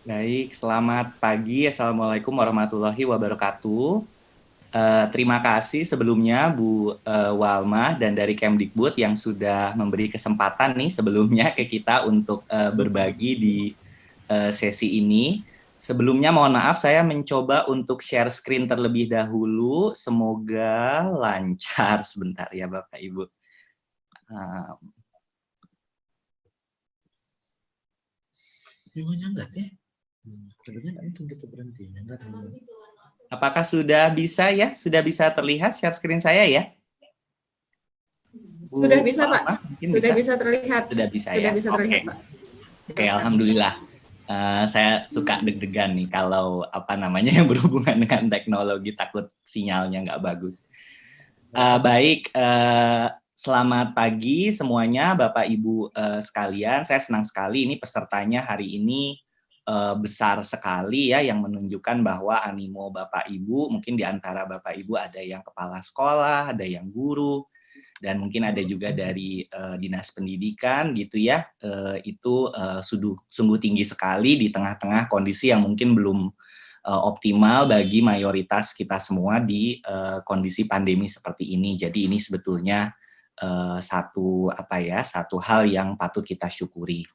Baik, selamat pagi. Assalamualaikum warahmatullahi wabarakatuh. Terima kasih sebelumnya Bu Walma dan dari Kemdikbud yang sudah memberi kesempatan nih sebelumnya ke kita untuk berbagi di sesi ini. Sebelumnya mohon maaf saya mencoba untuk share screen terlebih dahulu. Semoga lancar sebentar ya Bapak Ibu. Uh, Memang nyanggat ya? Kedengaran langsung kita berhenti. Nyanggat. apakah sudah bisa ya? Sudah bisa terlihat share screen saya ya? Sudah Bu bisa, Pak. Walma mungkin Sudah bisa? bisa terlihat. Sudah bisa Sudah ya? bisa terlihat, Oke. Pak. Oke, Silakan. alhamdulillah. Saya suka deg-degan nih kalau apa namanya yang berhubungan dengan teknologi, takut sinyalnya nggak bagus. Baik, selamat pagi semuanya Bapak Ibu sekalian. Saya senang sekali ini pesertanya hari ini besar sekali ya, yang menunjukkan bahwa animo Bapak Ibu, mungkin di antara Bapak Ibu ada yang kepala sekolah, ada yang guru, dan mungkin ada juga dari dinas pendidikan gitu ya. Itu sungguh tinggi sekali di tengah-tengah kondisi yang mungkin belum optimal bagi mayoritas kita semua di kondisi pandemi seperti ini. Jadi ini sebetulnya satu hal yang patut kita syukuri.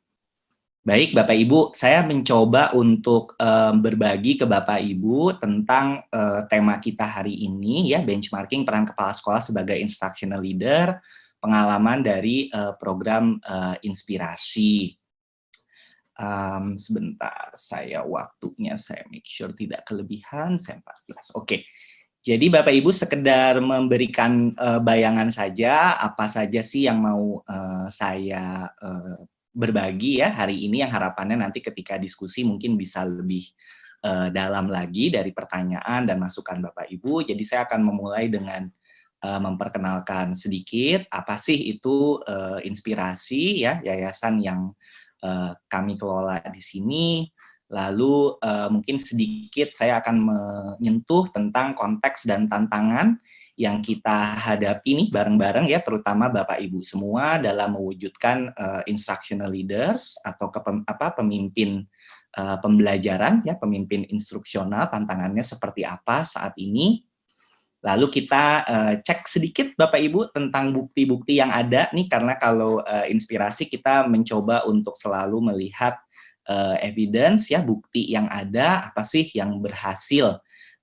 Baik, Bapak Ibu, saya mencoba untuk berbagi ke Bapak Ibu tentang tema kita hari ini ya, benchmarking peran kepala sekolah sebagai instructional leader, pengalaman dari program inspirasi. Sebentar, waktunya saya make sure tidak kelebihan, saya 14. Oke. Jadi Bapak Ibu sekedar memberikan bayangan saja apa saja sih yang mau saya berbagi ya hari ini, yang harapannya nanti ketika diskusi mungkin bisa lebih dalam lagi dari pertanyaan dan masukan Bapak Ibu. Jadi saya akan memulai dengan memperkenalkan sedikit apa sih itu inspirasi ya, yayasan yang kami kelola di sini. Lalu mungkin sedikit saya akan menyentuh tentang konteks dan tantangan yang kita hadapi nih bareng-bareng ya, terutama Bapak Ibu semua dalam mewujudkan instructional leaders atau pemimpin pembelajaran ya, pemimpin instruksional, tantangannya seperti apa saat ini. Lalu kita cek sedikit Bapak Ibu tentang bukti-bukti yang ada nih, karena kalau inspirasi kita mencoba untuk selalu melihat evidence ya, bukti yang ada, apa sih yang berhasil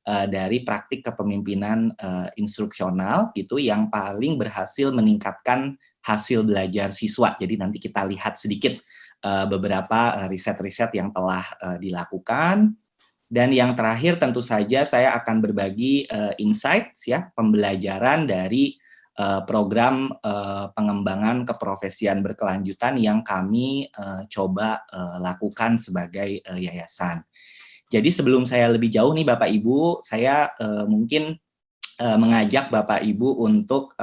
dari praktik kepemimpinan instruksional gitu, yang paling berhasil meningkatkan hasil belajar siswa. Jadi nanti kita lihat sedikit beberapa riset-riset yang telah dilakukan. Dan yang terakhir tentu saja saya akan berbagi insights ya, pembelajaran dari program pengembangan keprofesian berkelanjutan yang kami coba lakukan sebagai yayasan. Jadi sebelum saya lebih jauh nih Bapak Ibu, saya mungkin mengajak Bapak Ibu untuk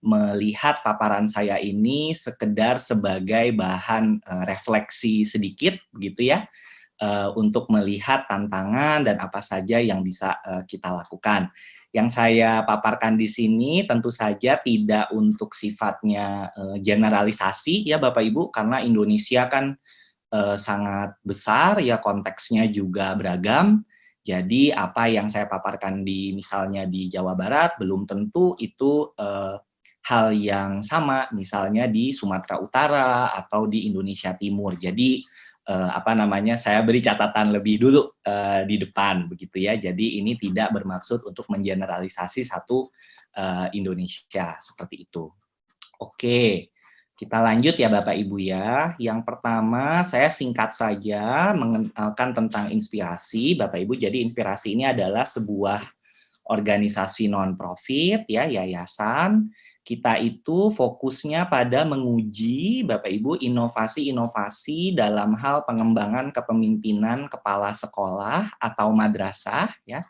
melihat paparan saya ini sekedar sebagai bahan refleksi sedikit gitu ya, untuk melihat tantangan dan apa saja yang bisa kita lakukan. Yang saya paparkan di sini tentu saja tidak untuk sifatnya generalisasi ya Bapak Ibu, karena Indonesia kan sangat besar ya, konteksnya juga beragam. Jadi apa yang saya paparkan di misalnya di Jawa Barat belum tentu itu hal yang sama misalnya di Sumatera Utara atau di Indonesia Timur. Jadi saya beri catatan lebih dulu di depan begitu ya. Jadi ini tidak bermaksud untuk mengeneralisasi satu Indonesia seperti itu. Oke. Kita lanjut ya Bapak Ibu ya. Yang pertama saya singkat saja mengenalkan tentang inspirasi Bapak Ibu. Jadi inspirasi ini adalah sebuah organisasi non-profit ya, yayasan. Kita itu fokusnya pada menguji Bapak Ibu inovasi-inovasi dalam hal pengembangan kepemimpinan kepala sekolah atau madrasah ya,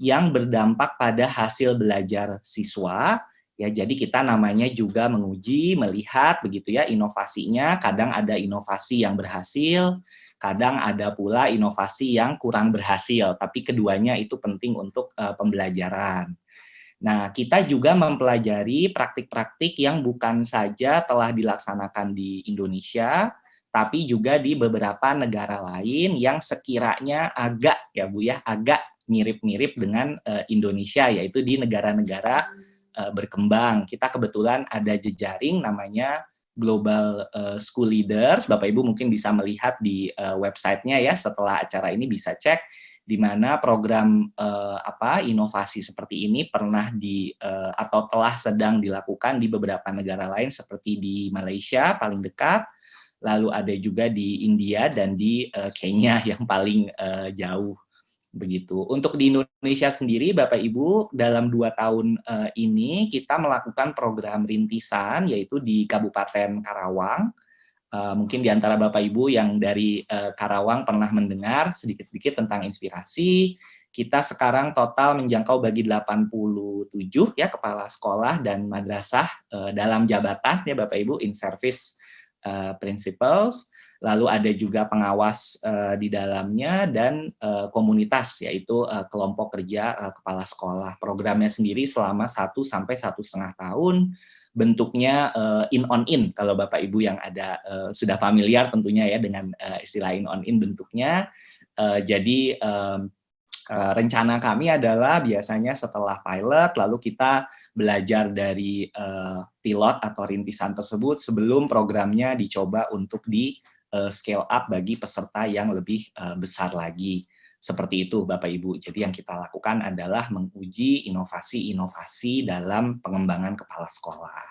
yang berdampak pada hasil belajar siswa. Ya, jadi kita namanya juga menguji, melihat begitu ya inovasinya. Kadang ada inovasi yang berhasil, kadang ada pula inovasi yang kurang berhasil. Tapi keduanya itu penting untuk pembelajaran. Nah, kita juga mempelajari praktik-praktik yang bukan saja telah dilaksanakan di Indonesia, tapi juga di beberapa negara lain yang sekiranya agak ya Bu ya, agak mirip-mirip dengan Indonesia, yaitu di negara-negara berkembang. Kita kebetulan ada jejaring namanya Global School Leaders. Bapak Ibu mungkin bisa melihat di websitenya ya, setelah acara ini bisa cek di mana program inovasi seperti ini pernah atau telah sedang dilakukan di beberapa negara lain seperti di Malaysia paling dekat, lalu ada juga di India dan di Kenya yang paling jauh. Begitu. Untuk di Indonesia sendiri, Bapak Ibu, dalam 2 tahun ini kita melakukan program rintisan, yaitu di Kabupaten Karawang. Mungkin di antara Bapak Ibu yang dari Karawang pernah mendengar sedikit-sedikit tentang inspirasi. Kita sekarang total menjangkau bagi 87 ya kepala sekolah dan madrasah dalam jabatan ya Bapak Ibu, in service principals. Lalu ada juga pengawas di dalamnya dan komunitas, yaitu kelompok kerja kepala sekolah. Programnya sendiri selama 1 sampai 1,5 tahun, bentuknya in on in. Kalau Bapak Ibu yang ada sudah familiar tentunya ya dengan istilah in on in bentuknya. Jadi rencana kami adalah biasanya setelah pilot, lalu kita belajar dari pilot atau rintisan tersebut sebelum programnya dicoba untuk di scale up bagi peserta yang lebih besar lagi. Seperti itu Bapak Ibu. Jadi yang kita lakukan adalah menguji inovasi-inovasi dalam pengembangan kepala sekolah.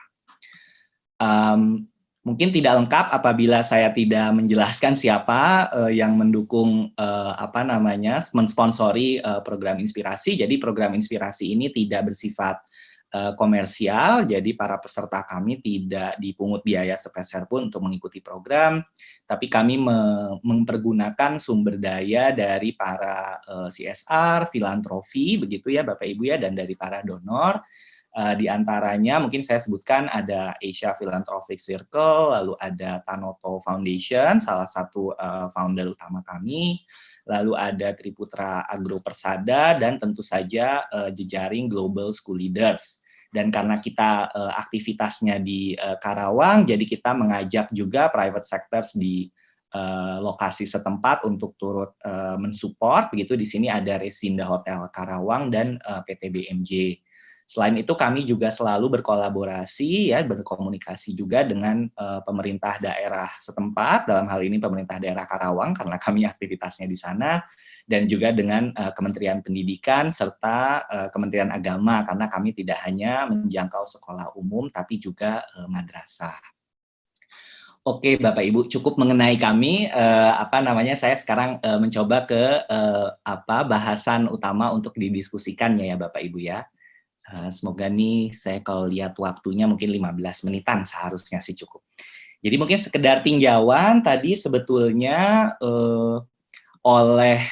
Mungkin tidak lengkap apabila saya tidak menjelaskan siapa yang mendukung mensponsori program inspirasi. Jadi program inspirasi ini tidak bersifat komersial, jadi para peserta kami tidak dipungut biaya sepeser pun untuk mengikuti program, tapi kami mempergunakan sumber daya dari para CSR, filantropi, begitu ya Bapak Ibu ya, dan dari para donor. Di antaranya mungkin saya sebutkan ada Asia Philanthropic Circle, lalu ada Tanoto Foundation, salah satu founder utama kami, lalu ada Triputra Agro Persada, dan tentu saja jejaring Global School Leaders. Dan karena kita aktivitasnya di Karawang, jadi kita mengajak juga private sectors di lokasi setempat untuk turut mensupport. Begitu di sini ada Resinda Hotel Karawang dan PT BMJ. Selain itu kami juga selalu berkolaborasi ya, berkomunikasi juga dengan pemerintah daerah setempat, dalam hal ini pemerintah daerah Karawang karena kami aktivitasnya di sana, dan juga dengan Kementerian Pendidikan serta Kementerian Agama karena kami tidak hanya menjangkau sekolah umum tapi juga madrasah. Oke, Bapak Ibu, cukup mengenai kami. Saya sekarang mencoba ke bahasan utama untuk didiskusikannya ya, Bapak Ibu ya. Semoga nih saya kalau lihat waktunya mungkin 15 menitan seharusnya sih cukup. Jadi mungkin sekedar tinjauan tadi sebetulnya oleh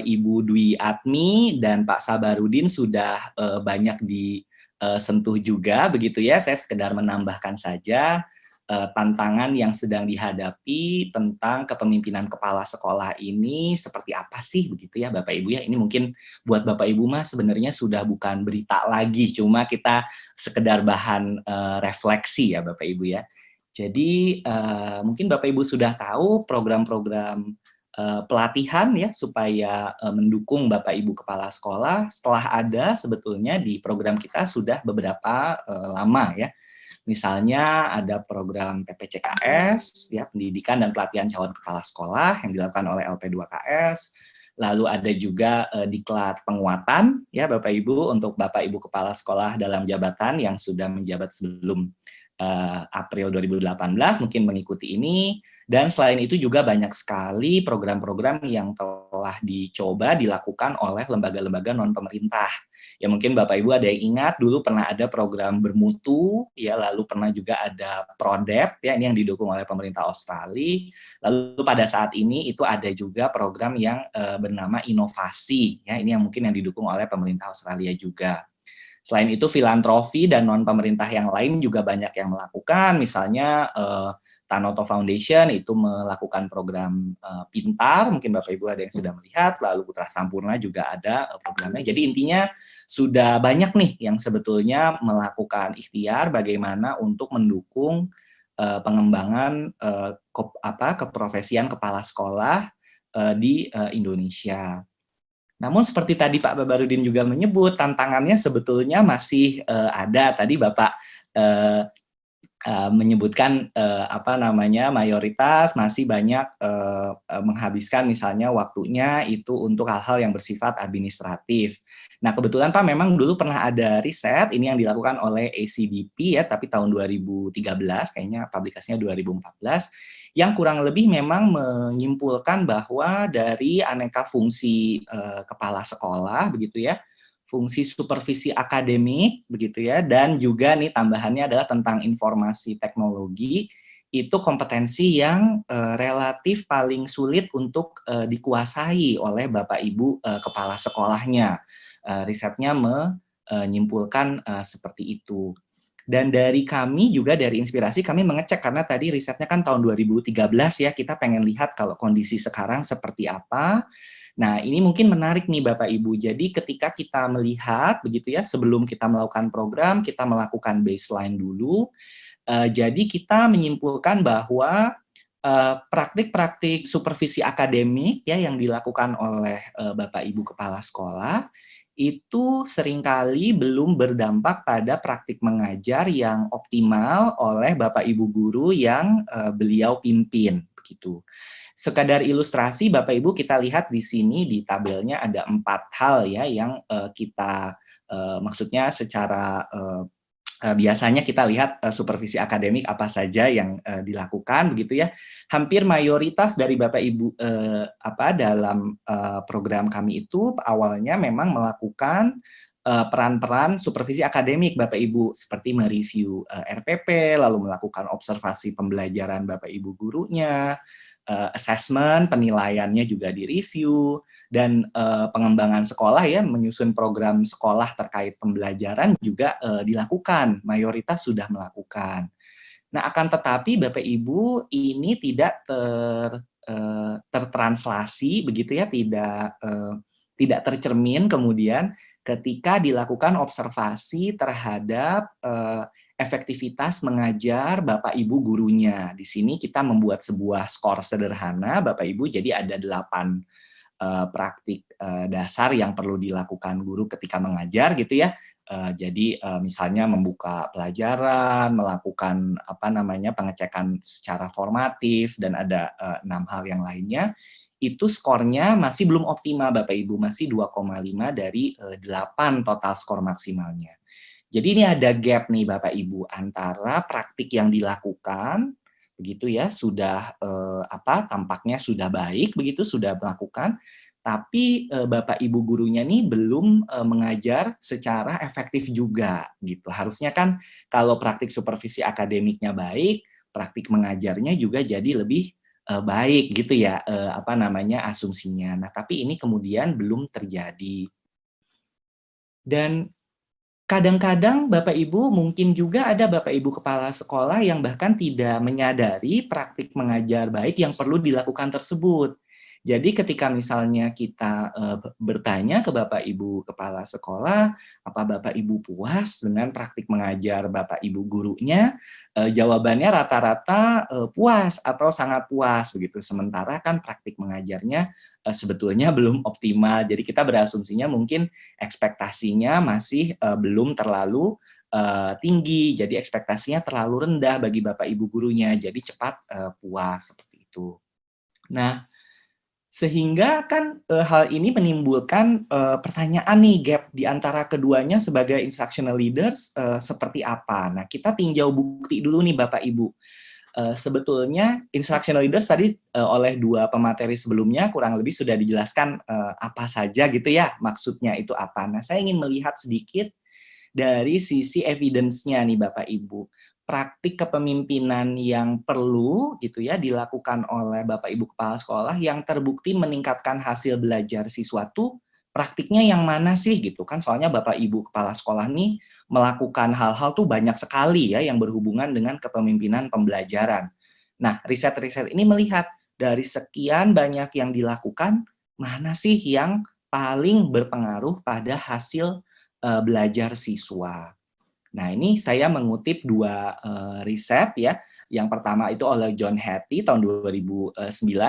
Ibu Dwi Atmi dan Pak Sabarudin sudah banyak disentuh juga begitu ya. Saya sekedar menambahkan saja tantangan yang sedang dihadapi tentang kepemimpinan kepala sekolah ini seperti apa sih begitu ya Bapak Ibu ya. Ini mungkin buat Bapak Ibu mah sebenarnya sudah bukan berita lagi, cuma kita sekedar bahan refleksi ya Bapak Ibu ya. Jadi mungkin Bapak Ibu sudah tahu program-program pelatihan ya supaya mendukung Bapak Ibu kepala sekolah setelah ada sebetulnya di program kita sudah beberapa lama ya. Misalnya ada program PPCKS, ya, pendidikan dan pelatihan calon kepala sekolah yang dilakukan oleh LP2KS. Lalu ada juga diklat penguatan, ya Bapak Ibu, untuk Bapak Ibu kepala sekolah dalam jabatan yang sudah menjabat sebelum April 2018 mungkin mengikuti ini. Dan selain itu juga banyak sekali program-program yang telah dicoba dilakukan oleh lembaga-lembaga non-pemerintah. Ya mungkin Bapak Ibu ada yang ingat dulu pernah ada program bermutu, ya lalu pernah juga ada Prodep, ya ini yang didukung oleh pemerintah Australia. Lalu pada saat ini itu ada juga program yang bernama Inovasi, ya ini yang mungkin yang didukung oleh pemerintah Australia juga. Selain itu filantropi dan non pemerintah yang lain juga banyak yang melakukan, misalnya Tanoto Foundation itu melakukan program Pintar, mungkin Bapak Ibu ada yang sudah melihat, lalu Putra Sampurna juga ada programnya. Jadi intinya sudah banyak nih yang sebetulnya melakukan ikhtiar bagaimana untuk mendukung pengembangan keprofesian kepala sekolah di Indonesia. Namun seperti tadi Pak Babarudin juga menyebut, tantangannya sebetulnya masih ada. Tadi Bapak menyebutkan mayoritas masih banyak menghabiskan misalnya waktunya itu untuk hal-hal yang bersifat administratif. Nah kebetulan Pak memang dulu pernah ada riset ini yang dilakukan oleh ACDP ya, tapi tahun 2013 kayaknya publikasinya 2014 yang kurang lebih memang menyimpulkan bahwa dari aneka fungsi kepala sekolah begitu ya, fungsi supervisi akademik begitu ya, dan juga nih tambahannya adalah tentang informasi teknologi, itu kompetensi yang relatif paling sulit untuk dikuasai oleh Bapak Ibu kepala sekolahnya. Risetnya menyimpulkan seperti itu. Dan dari kami juga dari Inspirasi kami mengecek karena tadi risetnya kan tahun 2013 ya, kita pengen lihat kalau kondisi sekarang seperti apa. Nah, ini mungkin menarik nih Bapak Ibu. Jadi ketika kita melihat begitu ya, sebelum kita melakukan program, kita melakukan baseline dulu. Jadi kita menyimpulkan bahwa praktik-praktik supervisi akademik ya yang dilakukan oleh Bapak Ibu kepala sekolah itu seringkali belum berdampak pada praktik mengajar yang optimal oleh Bapak Ibu guru yang beliau pimpin begitu. Sekadar ilustrasi Bapak Ibu kita lihat di sini di tabelnya ada 4 hal ya yang kita maksudnya secara biasanya kita lihat supervisi akademik apa saja yang dilakukan begitu ya. Hampir mayoritas dari Bapak Ibu dalam program kami itu awalnya memang melakukan peran-peran supervisi akademik Bapak Ibu seperti mereview RPP, lalu melakukan observasi pembelajaran Bapak Ibu gurunya, assessment, penilaiannya juga direview, dan pengembangan sekolah ya, menyusun program sekolah terkait pembelajaran juga dilakukan, mayoritas sudah melakukan. Nah, akan tetapi Bapak Ibu ini tidak tertranslasi begitu ya, tidak tercermin kemudian ketika dilakukan observasi terhadap efektivitas mengajar Bapak Ibu gurunya. Di sini kita membuat sebuah skor sederhana Bapak Ibu, jadi ada 8 praktik dasar yang perlu dilakukan guru ketika mengajar gitu ya. Jadi misalnya membuka pelajaran, melakukan pengecekan secara formatif dan ada 6 hal yang lainnya. Itu skornya masih belum optimal Bapak Ibu, masih 2,5 dari 8 total skor maksimalnya. Jadi ini ada gap nih Bapak Ibu antara praktik yang dilakukan begitu ya sudah tampaknya sudah baik begitu sudah melakukan, tapi Bapak Ibu gurunya nih belum mengajar secara efektif juga gitu. Harusnya kan kalau praktik supervisi akademiknya baik, praktik mengajarnya juga jadi lebih baik gitu ya asumsinya. Nah, tapi ini kemudian belum terjadi. Dan kadang-kadang Bapak Ibu mungkin juga ada Bapak Ibu kepala sekolah yang bahkan tidak menyadari praktik mengajar baik yang perlu dilakukan tersebut. Jadi ketika misalnya kita bertanya ke Bapak Ibu kepala sekolah, apa Bapak Ibu puas dengan praktik mengajar Bapak Ibu gurunya? Jawabannya rata-rata puas atau sangat puas begitu. Sementara kan praktik mengajarnya sebetulnya belum optimal. Jadi kita berasumsinya mungkin ekspektasinya masih belum terlalu tinggi. Jadi ekspektasinya terlalu rendah bagi Bapak Ibu gurunya. Jadi cepat puas seperti itu. Nah, sehingga kan hal ini menimbulkan pertanyaan nih gap di antara keduanya sebagai instructional leaders seperti apa. Nah, kita tinjau bukti dulu nih Bapak Ibu. Sebetulnya instructional leaders tadi oleh 2 pemateri sebelumnya kurang lebih sudah dijelaskan apa saja gitu ya, maksudnya itu apa. Nah, saya ingin melihat sedikit dari sisi evidence-nya nih Bapak Ibu. Praktik kepemimpinan yang perlu gitu ya dilakukan oleh Bapak Ibu kepala sekolah yang terbukti meningkatkan hasil belajar siswa tuh praktiknya yang mana sih gitu kan, soalnya Bapak Ibu kepala sekolah nih melakukan hal-hal tuh banyak sekali ya yang berhubungan dengan kepemimpinan pembelajaran. Nah, riset-riset ini melihat dari sekian banyak yang dilakukan, mana sih yang paling berpengaruh pada hasil belajar siswa. Nah, ini saya mengutip dua riset ya. Yang pertama itu oleh John Hattie tahun 2009,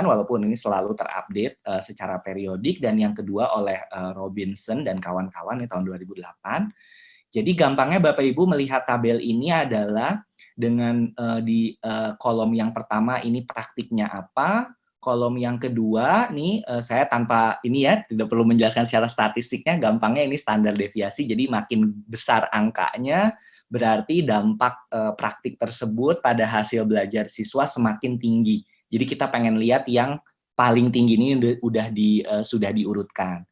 walaupun ini selalu terupdate secara periodik, dan yang kedua oleh Robinson dan kawan-kawan di tahun 2008. Jadi gampangnya Bapak Ibu melihat tabel ini adalah dengan di kolom yang pertama ini praktiknya apa, kolom yang kedua nih saya tanpa ini ya, tidak perlu menjelaskan secara statistiknya, gampangnya ini standar deviasi, jadi makin besar angkanya berarti dampak praktik tersebut pada hasil belajar siswa semakin tinggi. Jadi kita pengen lihat yang paling tinggi ini sudah diurutkan.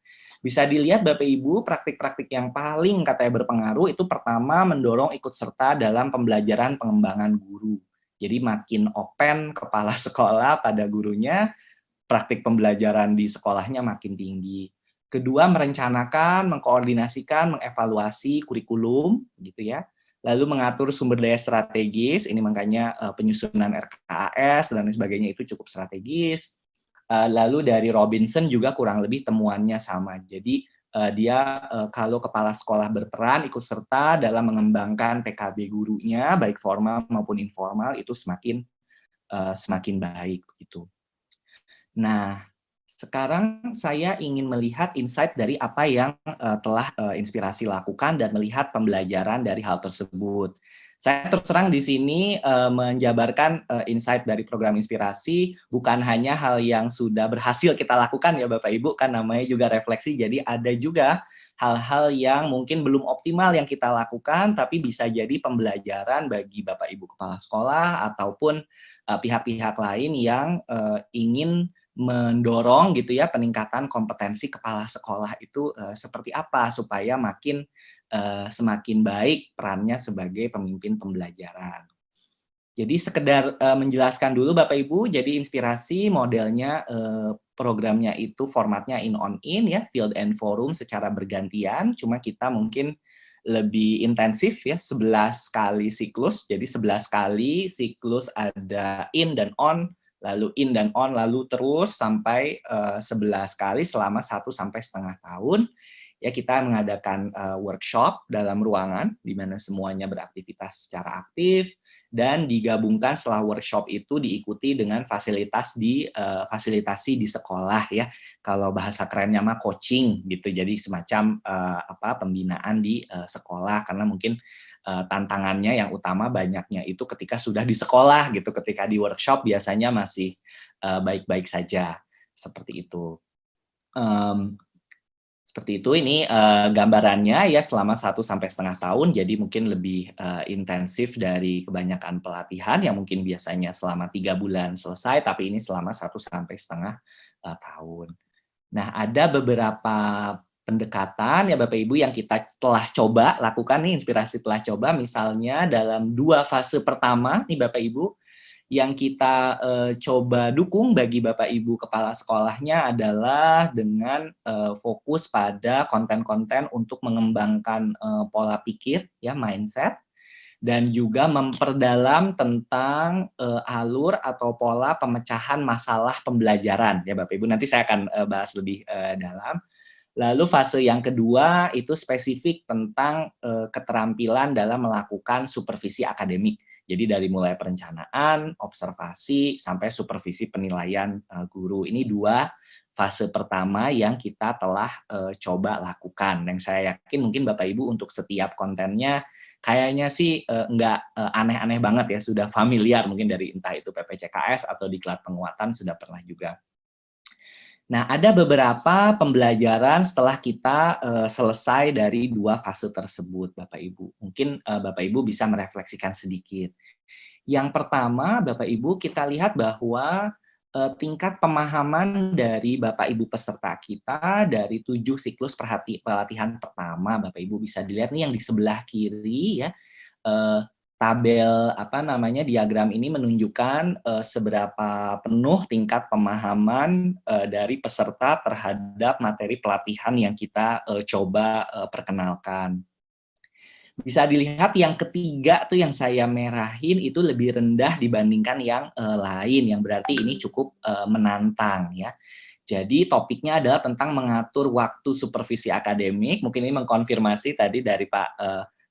Bisa dilihat Bapak Ibu, praktik-praktik yang paling katanya berpengaruh itu pertama mendorong ikut serta dalam pembelajaran pengembangan guru. Jadi makin open kepala sekolah pada gurunya, praktik pembelajaran di sekolahnya makin tinggi. Kedua, merencanakan, mengkoordinasikan, mengevaluasi kurikulum, gitu ya. Lalu mengatur sumber daya strategis, ini makanya penyusunan RKAS dan sebagainya itu cukup strategis. Lalu dari Robinson juga kurang lebih temuannya sama. Jadi dia kalau kepala sekolah berperan ikut serta dalam mengembangkan PKB gurunya baik formal maupun informal itu semakin baik begitu. Nah, sekarang saya ingin melihat insight dari apa yang telah Inspirasi lakukan dan melihat pembelajaran dari hal tersebut. Saya terus terang di sini menjabarkan insight dari program Inspirasi, bukan hanya hal yang sudah berhasil kita lakukan ya Bapak Ibu, kan namanya juga refleksi, jadi ada juga hal-hal yang mungkin belum optimal yang kita lakukan, tapi bisa jadi pembelajaran bagi Bapak Ibu Kepala Sekolah ataupun pihak-pihak lain yang ingin mendorong gitu ya peningkatan kompetensi kepala sekolah itu seperti apa supaya semakin baik perannya sebagai pemimpin pembelajaran. Jadi sekedar menjelaskan dulu Bapak Ibu, jadi Inspirasi modelnya programnya itu formatnya in on in ya, field and forum secara bergantian, cuma kita mungkin lebih intensif ya, 11 kali siklus, jadi 11 kali siklus ada in dan on, lalu in dan on, lalu terus sampai 11 kali selama 1,5 tahun. Ya, kita mengadakan workshop dalam ruangan di mana semuanya beraktivitas secara aktif, dan digabungkan setelah workshop itu diikuti dengan fasilitasi di sekolah ya. Kalau bahasa kerennya mah coaching gitu. Jadi semacam pembinaan di sekolah, karena mungkin tantangannya yang utama banyaknya itu ketika sudah di sekolah gitu. Ketika di workshop biasanya masih baik-baik saja. Seperti itu. Seperti itu, ini gambarannya ya selama 1,5 tahun, jadi mungkin lebih intensif dari kebanyakan pelatihan yang mungkin biasanya selama 3 bulan selesai, tapi ini selama 1,5 tahun. Nah, ada beberapa pendekatan ya Bapak Ibu yang kita telah coba lakukan nih, Inspirasi telah coba, misalnya dalam 2 fase pertama nih Bapak Ibu, yang kita coba dukung bagi Bapak Ibu Kepala Sekolahnya adalah dengan fokus pada konten-konten untuk mengembangkan pola pikir, ya mindset, dan juga memperdalam tentang alur atau pola pemecahan masalah pembelajaran, ya Bapak Ibu. Nanti saya akan bahas lebih dalam. Lalu fase yang kedua itu spesifik tentang keterampilan dalam melakukan supervisi akademik. Jadi dari mulai perencanaan, observasi, sampai supervisi penilaian guru. Ini 2 fase pertama yang kita telah coba lakukan. Yang saya yakin mungkin Bapak Ibu untuk setiap kontennya kayaknya sih nggak aneh-aneh banget ya, sudah familiar mungkin dari entah itu PPCKS atau diklat penguatan sudah pernah juga. Nah, ada beberapa pembelajaran setelah kita selesai dari 2 fase tersebut, Bapak Ibu. Mungkin Bapak Ibu bisa merefleksikan sedikit. Yang pertama, Bapak Ibu, kita lihat bahwa tingkat pemahaman dari Bapak Ibu peserta kita dari 7 siklus pelatihan pertama, Bapak Ibu bisa dilihat nih yang di sebelah kiri ya, tabel diagram ini menunjukkan seberapa penuh tingkat pemahaman dari peserta terhadap materi pelatihan yang kita coba perkenalkan. Bisa dilihat yang ketiga tuh yang saya merahin itu lebih rendah dibandingkan yang lain, yang berarti ini cukup menantang ya. Jadi topiknya adalah tentang mengatur waktu supervisi akademik. Mungkin ini mengkonfirmasi tadi dari Pak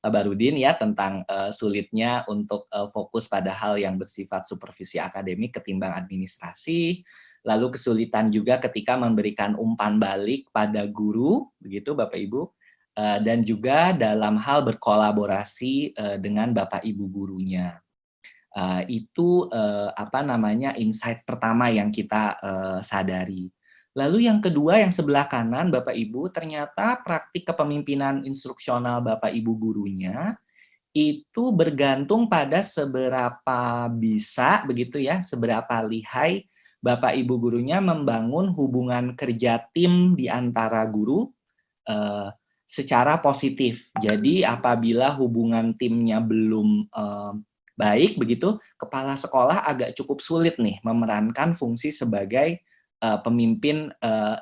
Barudin ya tentang sulitnya untuk fokus pada hal yang bersifat supervisi akademik ketimbang administrasi, lalu kesulitan juga ketika memberikan umpan balik pada guru, begitu Bapak Ibu, dan juga dalam hal berkolaborasi dengan Bapak Ibu gurunya. Itu insight pertama yang kita sadari. Lalu yang kedua yang sebelah kanan Bapak Ibu, ternyata praktik kepemimpinan instruksional Bapak Ibu gurunya itu bergantung pada seberapa bisa begitu ya, seberapa lihai Bapak Ibu gurunya membangun hubungan kerja tim di antara guru secara positif. Jadi apabila hubungan timnya belum baik begitu, kepala sekolah agak cukup sulit nih memerankan fungsi sebagai pemimpin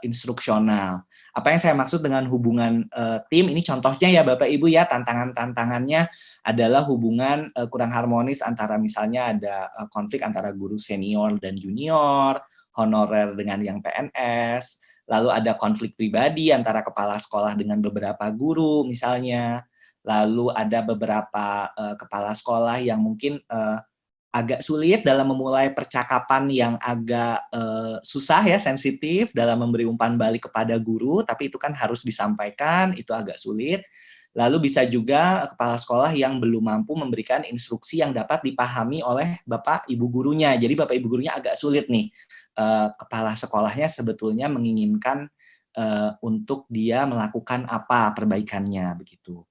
instruksional. Apa yang saya maksud dengan hubungan tim, ini contohnya ya Bapak Ibu ya, tantangannya adalah hubungan kurang harmonis antara misalnya ada konflik antara guru senior dan junior, honorer dengan yang PNS, lalu ada konflik pribadi antara kepala sekolah dengan beberapa guru misalnya, lalu ada beberapa kepala sekolah yang mungkin agak sulit dalam memulai percakapan yang agak susah ya, sensitif dalam memberi umpan balik kepada guru, tapi itu kan harus disampaikan, itu agak sulit. Lalu bisa juga kepala sekolah yang belum mampu memberikan instruksi yang dapat dipahami oleh Bapak Ibu gurunya. Jadi Bapak Ibu gurunya agak sulit nih, kepala sekolahnya sebetulnya menginginkan untuk dia melakukan apa perbaikannya, begitu.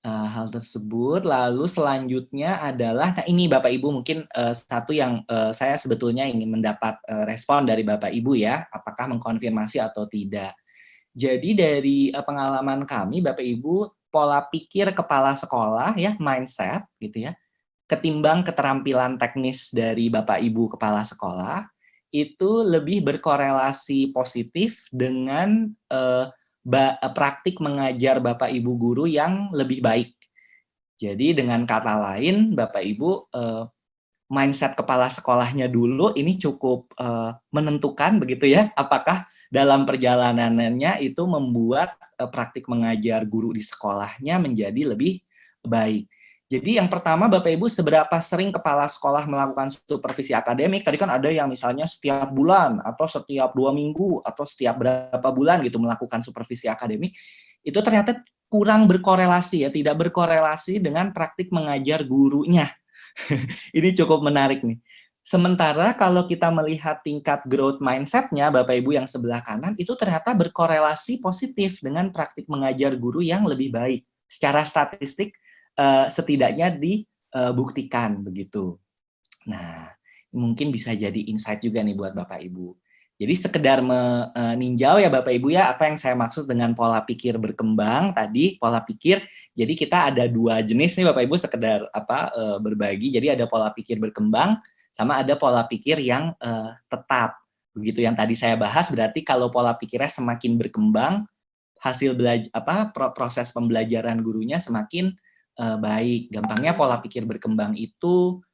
Hal tersebut, lalu selanjutnya adalah, nah ini Bapak Ibu mungkin satu yang saya sebetulnya ingin mendapat respon dari Bapak Ibu ya, apakah mengkonfirmasi atau tidak. Jadi dari pengalaman kami Bapak Ibu, pola pikir kepala sekolah ya, mindset gitu ya, ketimbang keterampilan teknis dari Bapak Ibu kepala sekolah, itu lebih berkorelasi positif dengan praktik mengajar Bapak Ibu guru yang lebih baik. Jadi dengan kata lain, Bapak Ibu, mindset kepala sekolahnya dulu ini cukup menentukan begitu ya, apakah dalam perjalanannya itu membuat praktik mengajar guru di sekolahnya menjadi lebih baik. Jadi yang pertama Bapak Ibu, seberapa sering kepala sekolah melakukan supervisi akademik, tadi kan ada yang misalnya setiap bulan, atau setiap 2 minggu, atau setiap berapa bulan gitu melakukan supervisi akademik, itu ternyata kurang berkorelasi ya, tidak berkorelasi dengan praktik mengajar gurunya. Ini cukup menarik nih. Sementara kalau kita melihat tingkat growth mindset-nya Bapak Ibu yang sebelah kanan, itu ternyata berkorelasi positif dengan praktik mengajar guru yang lebih baik. Secara statistik setidaknya dibuktikan begitu. Nah, mungkin bisa jadi insight juga nih buat Bapak Ibu. Jadi sekedar meninjau ya Bapak Ibu ya, apa yang saya maksud dengan pola pikir berkembang tadi, pola pikir. Jadi kita ada 2 jenis nih Bapak Ibu, sekedar berbagi. Jadi ada pola pikir berkembang sama ada pola pikir yang tetap. Begitu yang tadi saya bahas, berarti kalau pola pikirnya semakin berkembang, hasil proses pembelajaran gurunya semakin baik. Gampangnya pola pikir berkembang itu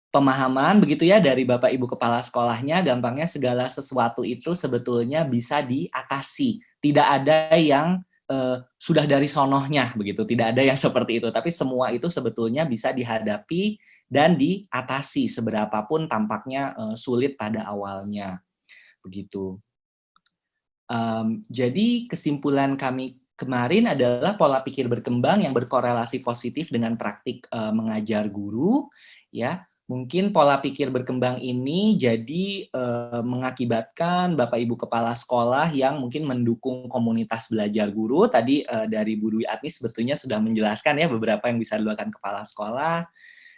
pemahaman begitu ya dari Bapak Ibu kepala sekolahnya, gampangnya segala sesuatu itu sebetulnya bisa diatasi. Tidak ada yang sudah dari sonohnya begitu, tidak ada yang seperti itu, tapi semua itu sebetulnya bisa dihadapi dan diatasi seberapapun tampaknya sulit pada awalnya. Begitu. Jadi kesimpulan kami kemarin adalah pola pikir berkembang yang berkorelasi positif dengan praktik mengajar guru, ya. Mungkin pola pikir berkembang ini jadi mengakibatkan Bapak Ibu kepala sekolah yang mungkin mendukung komunitas belajar guru. Tadi dari Bu Dwi Atni sebetulnya sudah menjelaskan ya beberapa yang bisa dilakukan kepala sekolah.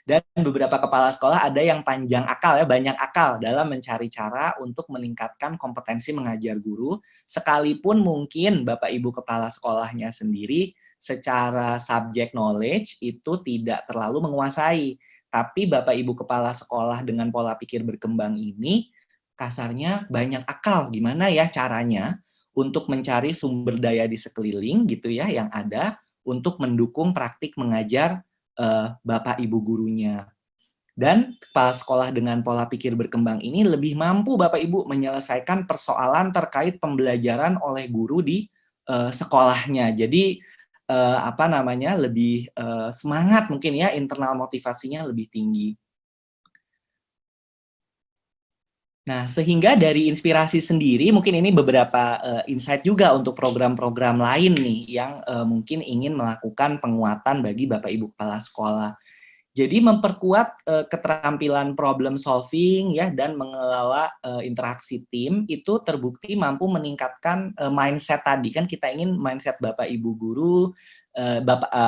Dan beberapa kepala sekolah ada yang panjang akal ya, banyak akal dalam mencari cara untuk meningkatkan kompetensi mengajar guru, sekalipun mungkin Bapak Ibu kepala sekolahnya sendiri secara subject knowledge itu tidak terlalu menguasai. Tapi Bapak Ibu kepala sekolah dengan pola pikir berkembang ini, kasarnya banyak akal gimana ya caranya untuk mencari sumber daya di sekeliling gitu ya yang ada untuk mendukung praktik mengajar Bapak Ibu gurunya. Dan kepala sekolah dengan pola pikir berkembang ini lebih mampu Bapak Ibu menyelesaikan persoalan terkait pembelajaran oleh guru di sekolahnya. Jadi lebih semangat mungkin ya, internal motivasinya lebih tinggi. Nah, sehingga dari inspirasi sendiri mungkin ini beberapa insight juga untuk program-program lain nih yang mungkin ingin melakukan penguatan bagi Bapak Ibu kepala sekolah. Jadi memperkuat keterampilan problem solving ya dan mengelola interaksi tim itu terbukti mampu meningkatkan mindset tadi, kan kita ingin mindset Bapak Ibu guru,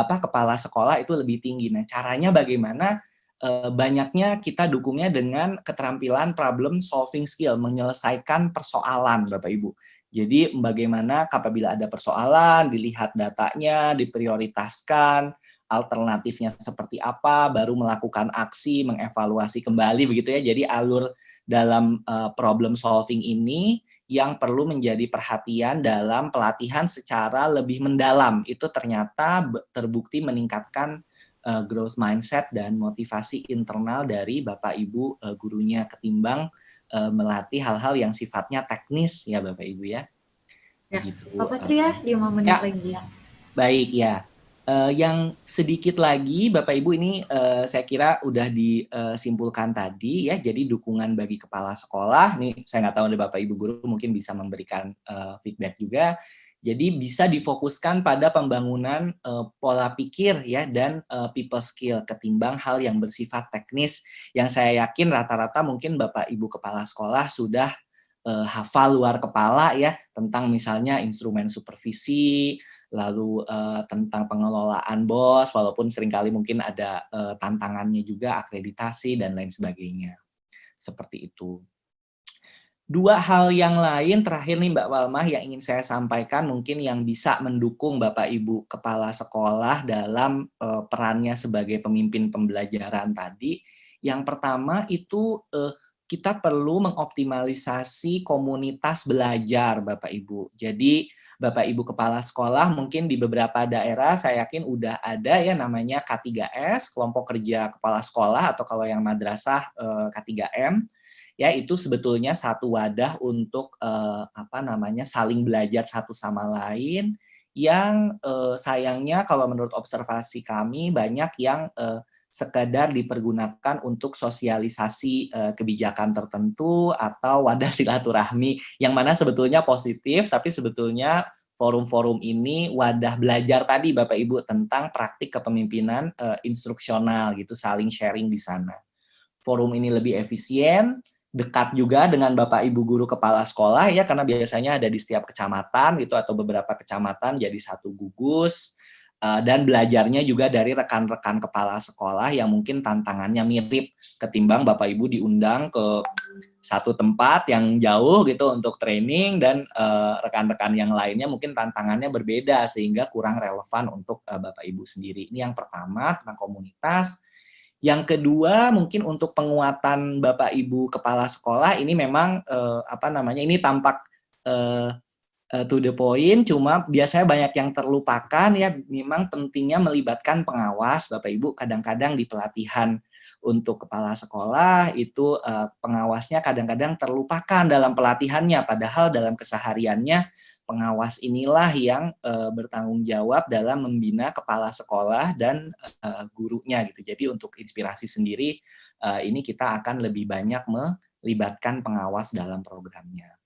kepala sekolah itu lebih tinggi. Nah, caranya bagaimana? Banyaknya kita dukungnya dengan keterampilan problem solving skill, menyelesaikan persoalan Bapak Ibu. Jadi bagaimana apabila ada persoalan, dilihat datanya, diprioritaskan, alternatifnya seperti apa, baru melakukan aksi, mengevaluasi kembali begitu ya. Jadi alur dalam problem solving ini yang perlu menjadi perhatian dalam pelatihan secara lebih mendalam. Itu ternyata terbukti meningkatkan growth mindset dan motivasi internal dari Bapak Ibu gurunya ketimbang melatih hal-hal yang sifatnya teknis ya Bapak Ibu ya. Ya, Gitu. Pak Patria, 5 menit lagi ya. Baik ya. Yang sedikit lagi Bapak Ibu ini saya kira udah disimpulkan tadi ya. Jadi dukungan bagi kepala sekolah, nih saya nggak tahu nih Bapak Ibu guru mungkin bisa memberikan feedback juga. Jadi bisa difokuskan pada pembangunan pola pikir ya dan people skill ketimbang hal yang bersifat teknis yang saya yakin rata-rata mungkin Bapak Ibu kepala sekolah sudah hafal luar kepala ya tentang misalnya instrumen supervisi, lalu tentang pengelolaan BOS, walaupun seringkali mungkin ada tantangannya juga akreditasi dan lain sebagainya. Seperti itu. Dua hal yang lain terakhir nih Mbak Walmah yang ingin saya sampaikan mungkin yang bisa mendukung Bapak Ibu kepala sekolah dalam perannya sebagai pemimpin pembelajaran tadi. Yang pertama itu kita perlu mengoptimalisasi komunitas belajar Bapak Ibu. Jadi Bapak Ibu kepala sekolah mungkin di beberapa daerah saya yakin udah ada ya namanya K3S, kelompok kerja kepala sekolah, atau kalau yang madrasah K3M. Ya, itu sebetulnya satu wadah untuk saling belajar satu sama lain yang sayangnya kalau menurut observasi kami banyak yang sekadar dipergunakan untuk sosialisasi kebijakan tertentu atau wadah silaturahmi yang mana sebetulnya positif, tapi sebetulnya forum-forum ini wadah belajar tadi Bapak Ibu tentang praktik kepemimpinan instruksional gitu, saling sharing di sana. Forum ini lebih efisien, dekat juga dengan Bapak Ibu guru kepala sekolah ya, karena biasanya ada di setiap kecamatan gitu atau beberapa kecamatan jadi satu gugus, dan belajarnya juga dari rekan-rekan kepala sekolah yang mungkin tantangannya mirip ketimbang Bapak Ibu diundang ke satu tempat yang jauh gitu untuk training dan rekan-rekan yang lainnya mungkin tantangannya berbeda sehingga kurang relevan untuk Bapak Ibu sendiri. Ini yang pertama tentang komunitas. Yang kedua mungkin untuk penguatan Bapak Ibu kepala sekolah ini memang ini tampak to the point, cuma biasanya banyak yang terlupakan ya. Memang pentingnya melibatkan pengawas Bapak Ibu. Kadang-kadang di pelatihan untuk kepala sekolah itu pengawasnya kadang-kadang terlupakan dalam pelatihannya, padahal dalam kesehariannya pengawas inilah yang bertanggung jawab dalam membina kepala sekolah dan gurunya gitu. Jadi untuk inspirasi sendiri ini kita akan lebih banyak melibatkan pengawas dalam programnya.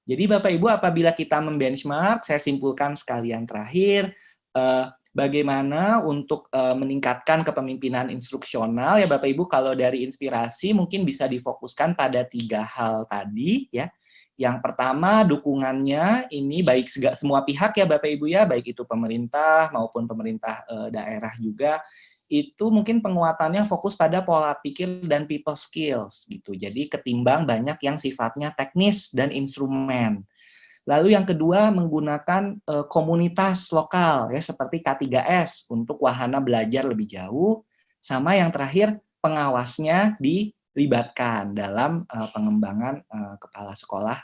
Jadi Bapak Ibu apabila kita membenchmark, saya simpulkan sekalian terakhir, bagaimana untuk meningkatkan kepemimpinan instruksional ya Bapak Ibu, kalau dari inspirasi mungkin bisa difokuskan pada 3 hal tadi ya. Yang pertama dukungannya ini baik semua pihak ya Bapak Ibu ya, baik itu pemerintah maupun pemerintah daerah juga, itu mungkin penguatannya fokus pada pola pikir dan people skills gitu. Jadi ketimbang banyak yang sifatnya teknis dan instrumen. Lalu yang kedua menggunakan komunitas lokal ya seperti K3S untuk wahana belajar lebih jauh, sama yang terakhir pengawasnya dilibatkan dalam pengembangan kepala sekolah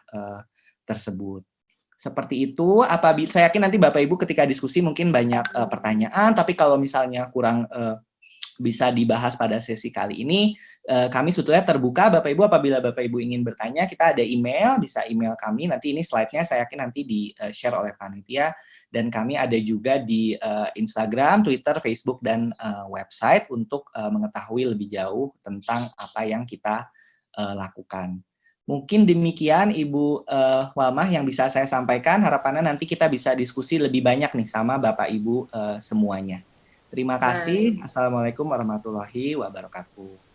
tersebut. Seperti itu. Saya yakin nanti Bapak Ibu ketika diskusi mungkin banyak pertanyaan, tapi kalau misalnya kurang bisa dibahas pada sesi kali ini. Kami sebetulnya terbuka, Bapak Ibu, apabila Bapak Ibu ingin bertanya, kita ada email, bisa email kami, nanti ini slide-nya saya yakin nanti di-share oleh panitia, dan kami ada juga di Instagram, Twitter, Facebook, dan website untuk mengetahui lebih jauh tentang apa yang kita lakukan. Mungkin demikian Ibu Walmah yang bisa saya sampaikan, harapannya nanti kita bisa diskusi lebih banyak nih sama Bapak Ibu semuanya. Terima kasih. Assalamualaikum warahmatullahi wabarakatuh.